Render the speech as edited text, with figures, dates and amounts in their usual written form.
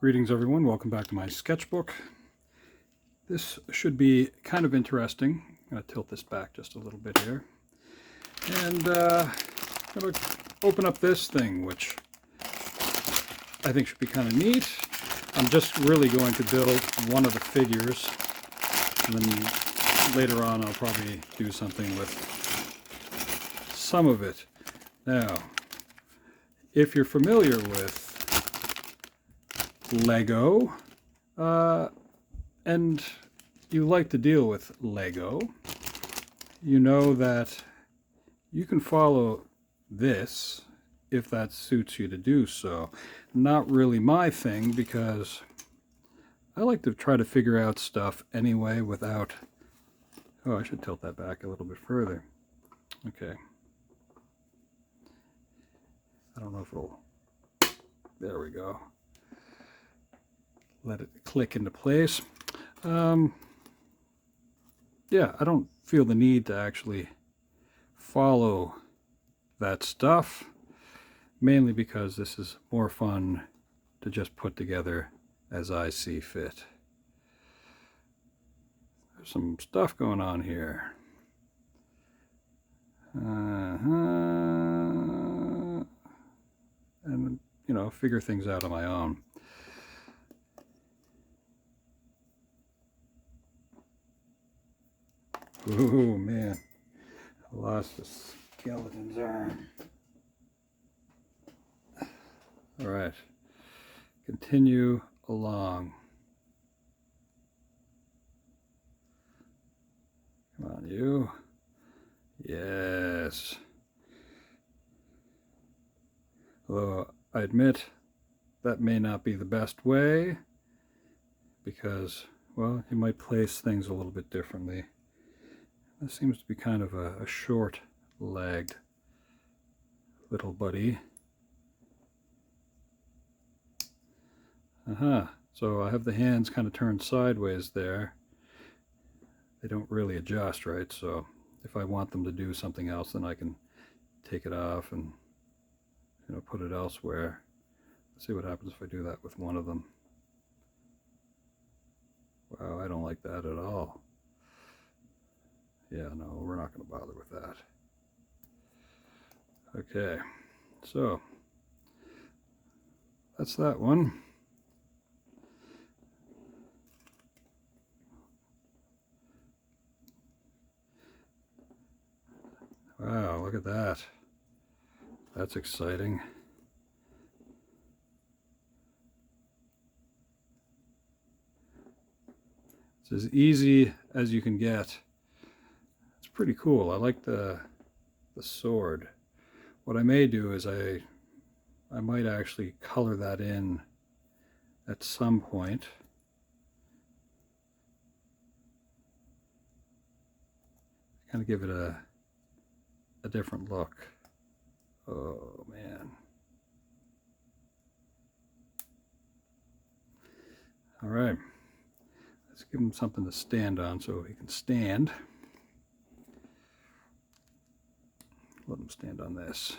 Greetings everyone, welcome back to my sketchbook. This should be kind of interesting. I'm going to tilt this back just a little bit here. And I'm going to open up this thing, which I think should be kind of neat. I'm just really going to build one of the figures, and then later on I'll probably do something with some of it. Now, if you're familiar with Lego, and you like to deal with Lego, you know that you can follow this if that suits you to do so. Not really my thing, because I like to try to figure out stuff anyway without... Oh, I should tilt that back a little bit further. Okay. I don't know if it'll... There we go. Let it click into place. Yeah, I don't feel the need to actually follow that stuff, mainly because this is more fun to just put together as I see fit. There's some stuff going on here. And, you know, figure things out on my own. Oh man, I lost the skeleton's arm. All right, continue along. Come on, you. Yes. Although I admit that may not be the best way, because, well, you might place things a little bit differently. This seems to be kind of a short-legged little buddy. So I have the hands kind of turned sideways there. They don't really adjust, right? So if I want them to do something else, then I can take it off and, you know, put it elsewhere. Let's see what happens if I do that with one of them. Wow, I don't like that at all. Yeah, no, we're not going to bother with that. Okay, so that's that one. Wow, look at that. That's exciting. It's as easy as you can get. It's pretty cool. I like the sword. What I may do is I might actually color that in at some point. Kind of give it a different look. Oh man. All right. Let's give him something to stand on so he can stand. Let him stand on this.